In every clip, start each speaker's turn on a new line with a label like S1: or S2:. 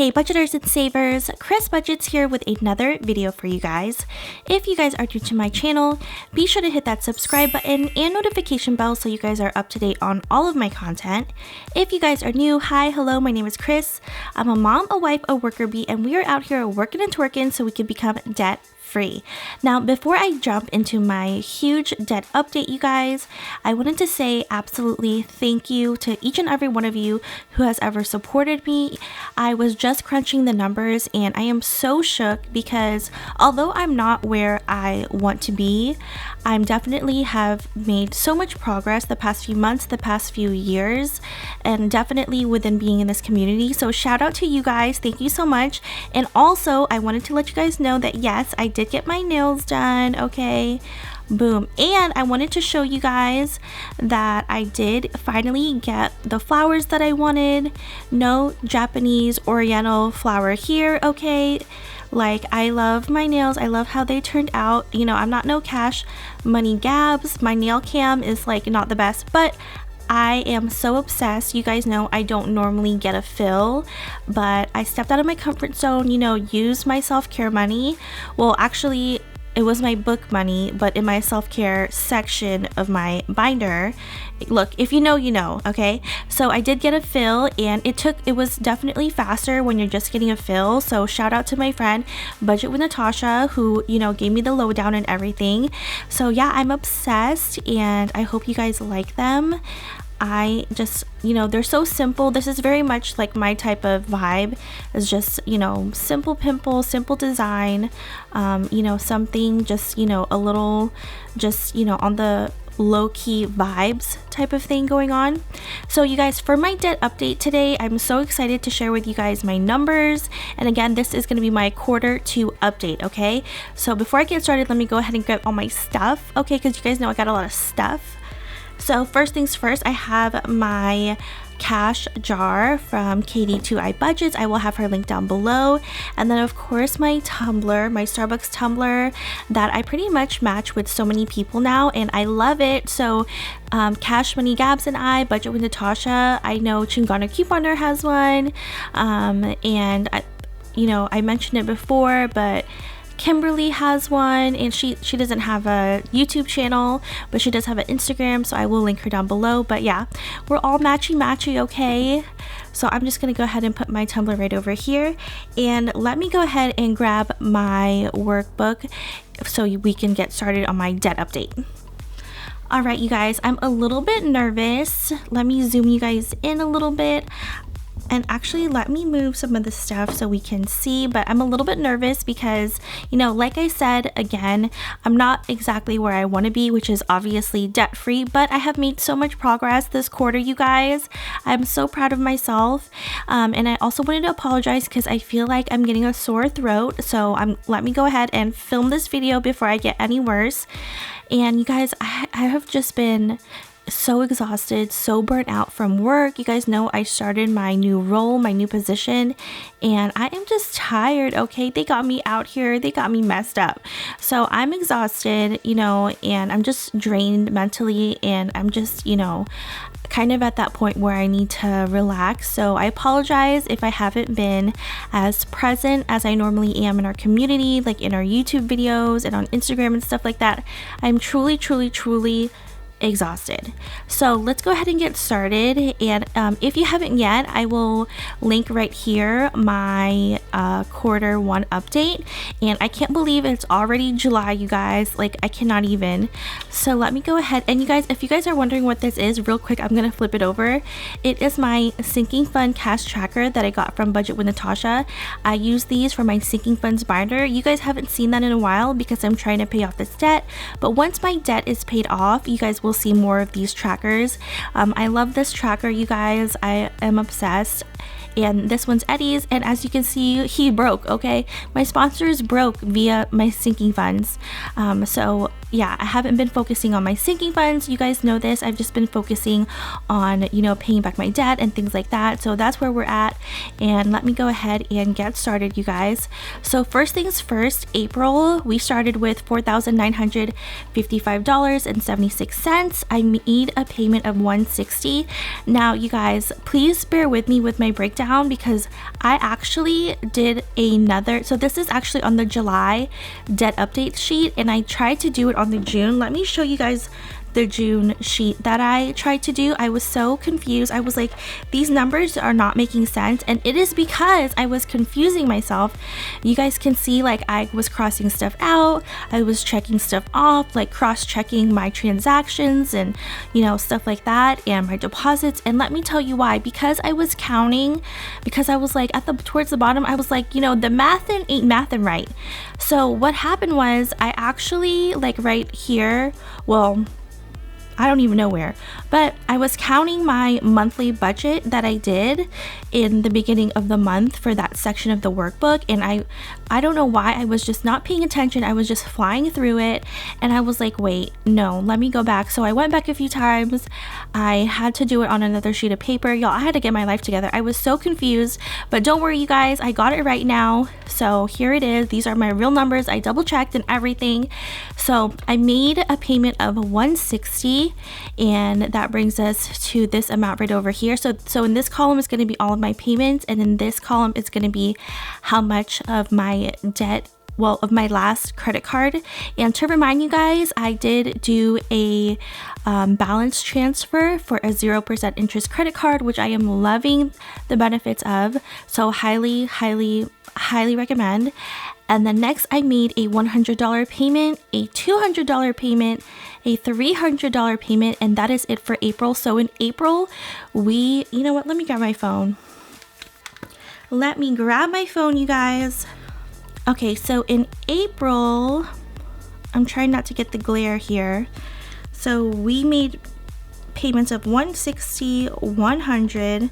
S1: Hey budgeters and savers, Kris Budgets here with another video for you guys. If you guys are new to my channel, be sure to hit that subscribe button and notification bell so you guys are up to date on all of my content. If you guys are new, hi, hello, my name is Kris. I'm a mom, a wife, a worker bee, and we are out here working and twerking so we can become debt free. Now, before I jump into my huge debt update, you guys, I wanted to say absolutely thank you to each and every one of you who has ever supported me. I was just crunching the numbers and I am so shook because although I'm not where I want to be, I'm definitely have made so much progress the past few months, the past few years, and definitely within being in this community. So shout out to you guys. Thank you so much. And also, I wanted to let you guys know that yes, I did get my nails done. Okay, boom. And I wanted to show you guys that I did finally get the flowers that I wanted. No Japanese Oriental flower here. Okay, like, I love my nails. I love how they turned out. You know, I'm not no cash money gabs. My nail cam is like not the best, but I am so obsessed. You guys know I don't normally get a fill, but I stepped out of my comfort zone, you know, used my self-care money. Well, actually, it was my book money, but in my self-care section of my binder. Look, if you know, you know, okay? So I did get a fill and it was definitely faster when you're just getting a fill. So shout out to my friend Budget with Natasha who, you know, gave me the lowdown and everything. So yeah, I'm obsessed and I hope you guys like them. I just, you know, they're so simple. This is very much like my type of vibe. It's just, you know, simple pimple, simple design, you know, something just, you know, a little just, you know, on the low-key vibes type of thing going on. So you guys, for my debt update today, I'm so excited to share with you guys my numbers. And again, this is going to be my quarter 2 update, okay? So before I get started, let me go ahead and get all my stuff, okay? Because you guys know I got a lot of stuff. So first things first, I have my cash jar from KD2I Budgets. I will have her link down below. And then of course my tumbler, my Starbucks tumbler that I pretty much match with so many people now and I love it. So Cash Money Gabs and I, Budget with Natasha, I know Chingana Couponer has one. And you know, I mentioned it before, but Kimberly has one and she doesn't have a YouTube channel, but she does have an Instagram, so I will link her down below. But yeah, we're all matchy, okay? So I'm just gonna go ahead and put my tumbler right over here and let me go ahead and grab my workbook so we can get started on my debt update. All right, you guys, I'm a little bit nervous. Let me zoom you guys in a little bit. And actually, let me move some of the stuff so we can see, but I'm a little bit nervous because, you know, like I said, again, I'm not exactly where I want to be, which is obviously debt free, but I have made so much progress this quarter, you guys. I'm so proud of myself. And I also wanted to apologize because I feel like I'm getting a sore throat. So let me go ahead and film this video before I get any worse. And you guys, I have just been so exhausted, so burnt out from work. You guys know I started my new role, my new position, and I am just tired, okay? They got me out here, they got me messed up. So I'm exhausted, you know, and I'm just drained mentally, and I'm just, you know, kind of at that point where I need to relax. So I apologize if I haven't been as present as I normally am in our community, like in our YouTube videos and on Instagram and stuff like that. I'm truly exhausted. So let's go ahead and get started. And if you haven't yet, I will link right here my quarter 1 update. And I can't believe it's already July, you guys. Like, I cannot even. So let me go ahead. And you guys, if you guys are wondering what this is, real quick, I'm gonna flip it over. It is my sinking fund cash tracker that I got from Budget with Natasha. I use these for my sinking funds binder. You guys haven't seen that in a while because I'm trying to pay off this debt. But once my debt is paid off, you guys will see more of these trackers. I love this tracker, you guys. I am obsessed. And this one's Eddie's, and as you can see, he broke, okay? My sponsors broke via my sinking funds. So yeah, I haven't been focusing on my sinking funds. You guys know this. I've just been focusing on, you know, paying back my debt and things like that. So that's where we're at. And let me go ahead and get started, you guys. So first things first, April, we started with $4,955.76. I made a payment of $160. Now, you guys, please bear with me with my breakdown down because I actually did another, so this is actually on the July debt update sheet, and I tried to do it on the June. Let me show you guys the June sheet that I tried to do. I was so confused. I was like, these numbers are not making sense, and it is because I was confusing myself. You guys can see, like, I was crossing stuff out, I was checking stuff off, like cross-checking my transactions and, you know, stuff like that, and my deposits. And let me tell you why. Because I was counting, because I was like towards the bottom, I was like, you know, the math ain't mathin' right. So what happened was, I actually, like right here, well, I don't even know where, but I was counting my monthly budget that I did in the beginning of the month for that section of the workbook, and I don't know why, I was just not paying attention. I was just flying through it, and I was like, wait, no, let me go back. So I went back a few times. I had to do it on another sheet of paper. Y'all, I had to get my life together. I was so confused, but don't worry, you guys, I got it right now. So here it is. These are my real numbers. I double checked and everything. So I made a payment of $160, and that brings us to this amount right over here. So in this column is going to be all of my payments, and in this column it's going to be how much of my debt, well, of my last credit card. And to remind you guys, I did do a balance transfer for a 0% interest credit card, which I am loving the benefits of. So highly recommend. And then next I made a $100 payment, a $200 payment, a $300 payment, and that is it for April. So in April, you know what, let me grab my phone. Let me grab my phone, you guys. Okay, so in April, I'm trying not to get the glare here. So we made payments of $160, $100,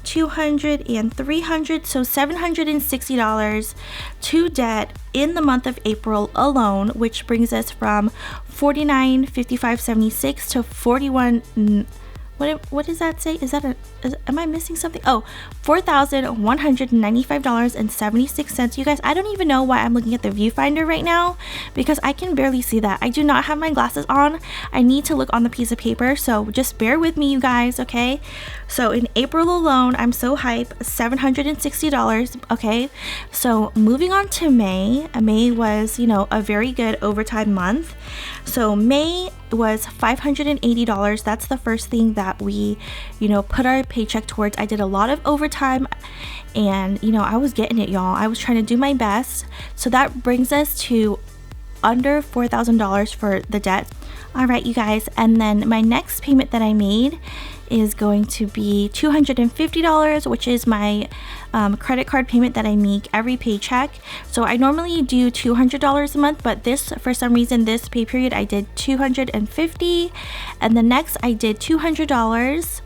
S1: $200, and $300, so $760 to debt in the month of April alone, which brings us from $49.55.76 to $41. What does that say? Am I missing something? Oh, $4,195.76. You guys, I don't even know why I'm looking at the viewfinder right now, because I can barely see that. I do not have my glasses on. I need to look on the piece of paper, so just bear with me, you guys, okay? So in April alone, I'm so hype, $760, okay? So moving on to May. May was, you know, a very good overtime month. So May was $580. That's the first thing that we, you know, put our paycheck towards. I did a lot of overtime, and, you know, I was getting it, y'all. I was trying to do my best. So that brings us to under $4,000 for the debt. All right, you guys, and then my next payment that I made is going to be $250, which is my credit card payment that I make every paycheck. So I normally do $200 a month, but this, for some reason, this pay period I did $250, and the next I did $200,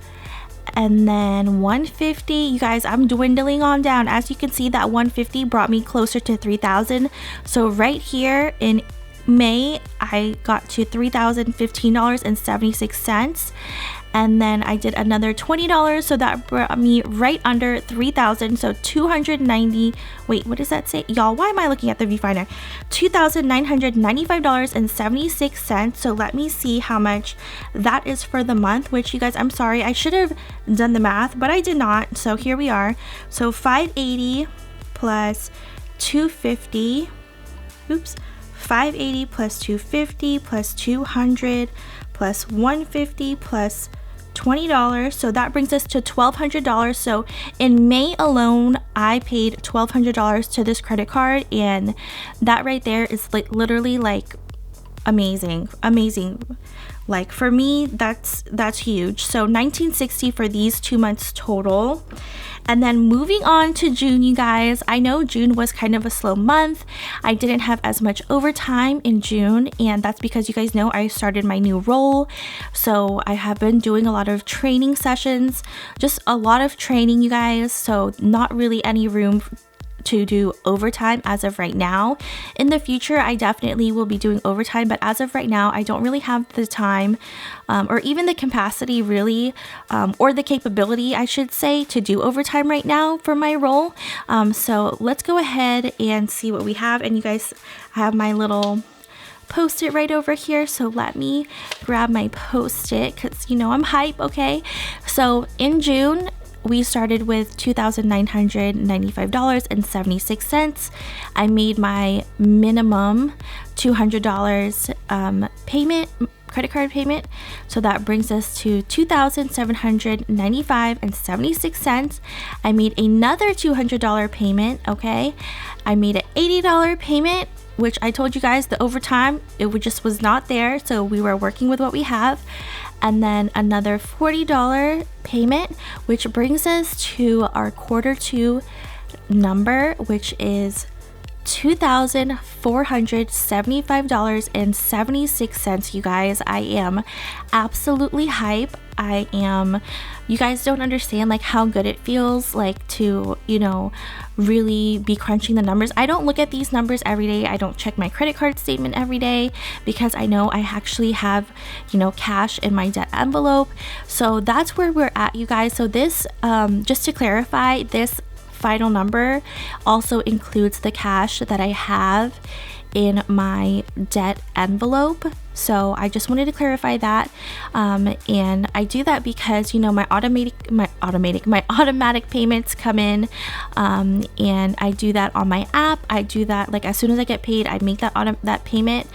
S1: and then $150. You guys, I'm dwindling on down. As you can see, that $150 brought me closer to $3,000. So right here in May, I got to $3,015.76. And then I did another $20, so that brought me right under $3,000. So $290. Wait, what does that say, y'all? Why am I looking at the viewfinder? $2,995.76. So let me see how much that is for the month. Which, you guys, I'm sorry, I should have done the math, but I did not. So here we are. So 580 plus 250. Oops. 580 plus 250 plus 200 plus 150 plus $20. So that brings us to $1,200. So in May alone, I paid $1,200 to this credit card, and that right there is like literally like amazing. Like for me, that's huge. So $1,960 for these 2 months total. And then moving on to June, you guys, I know June was kind of a slow month. I didn't have as much overtime in June, and that's because you guys know I started my new role. So I have been doing a lot of training sessions, just a lot of training, you guys. So not really any room to do overtime as of right now. In the future, I definitely will be doing overtime, but as of right now, I don't really have the time or even the capacity really, or the capability, I should say, to do overtime right now for my role. So let's go ahead and see what we have. And you guys, I have my little post-it right over here, so let me grab my post-it because, you know, I'm hype. Okay, so in June, we started with $2,995.76. I made my minimum $200 payment, credit card payment, so that brings us to $2,795.76. I made another $200 payment. Okay, I made an $80 payment, which I told you guys the overtime, it just was not there, so we were working with what we have. And then another $40 payment, which brings us to our Q2 number, which is $2,475.76. You guys, I am absolutely hype. You guys don't understand like how good it feels like to, you know, really be crunching the numbers. I don't look at these numbers every day. I don't check my credit card statement every day because I know I actually have, you know, cash in my debt envelope. So that's where we're at, you guys. So this, just to clarify, this final number also includes the cash that I have in my debt envelope. So I just wanted to clarify that, and I do that because, you know, my automatic payments come in, and I do that on my app. I do that like as soon as I get paid, I make that payment,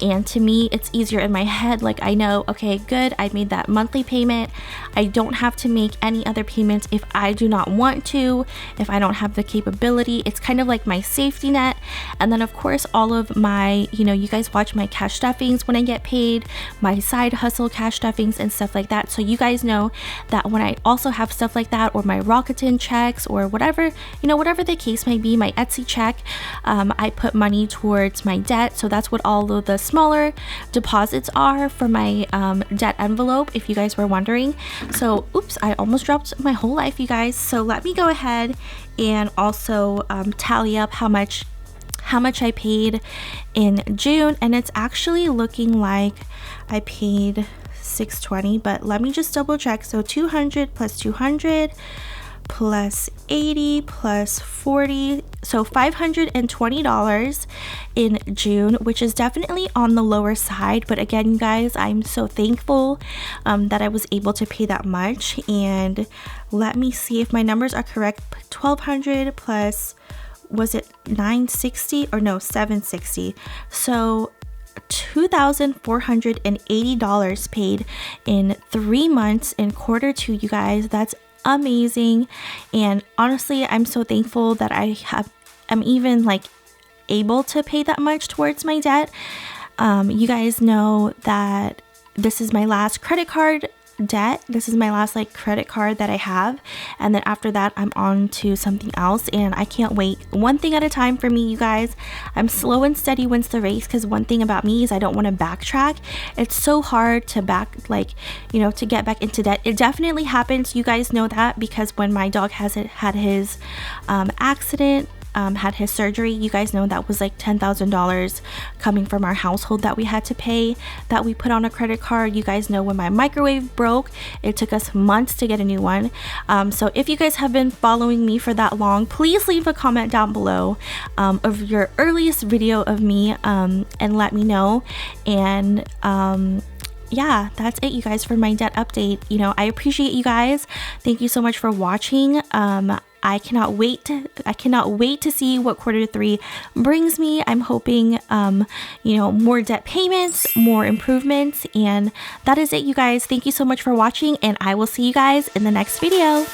S1: and to me it's easier in my head. Like I know, okay, good, I made that monthly payment. I don't have to make any other payments if I do not want to, if I don't have the capability. It's kind of like my safety net. And then of course all of my, you know, you guys watch my cash stuffings when I get paid, my side hustle cash stuffings and stuff like that. So you guys know that when I also have stuff like that, or my Rakuten checks, or whatever, you know, whatever the case may be, my Etsy check, I put money towards my debt. So that's what all of the smaller deposits are for my debt envelope, if you guys were wondering. So oops, I almost dropped my whole life, you guys. So let me go ahead and also tally up how much I paid in June, and it's actually looking like I paid $620, but let me just double check. So 200 plus 200 plus 80 plus 40, so $520 in June, which is definitely on the lower side. But again, you guys, I'm so thankful that I was able to pay that much. And let me see if my numbers are correct. 1200 plus, was it 960 or no, 760? So $2,480 paid in 3 months in Q2, you guys. That's amazing. And honestly, I'm so thankful that I'm even like able to pay that much towards my debt. You guys know that this is my last credit card debt. This is my last like credit card that I have, and then after that I'm on to something else, and I can't wait. One thing at a time for me, you guys. I'm slow and steady wins the race, because one thing about me is I don't want to backtrack. It's so hard to to get back into debt. It definitely happens, you guys know that, because when my dog had his accident, had his surgery, you guys know that was like $10,000 coming from our household that we had to pay, that we put on a credit card. You guys know when my microwave broke, it took us months to get a new one. So if you guys have been following me for that long, please leave a comment down below of your earliest video of me, and let me know. And yeah, that's it, you guys, for my debt update. You know, I appreciate you guys. Thank you so much for watching. I cannot wait to see what Q3 brings me. I'm hoping more debt payments, more improvements, and that is it, you guys. Thank you so much for watching, and I will see you guys in the next video.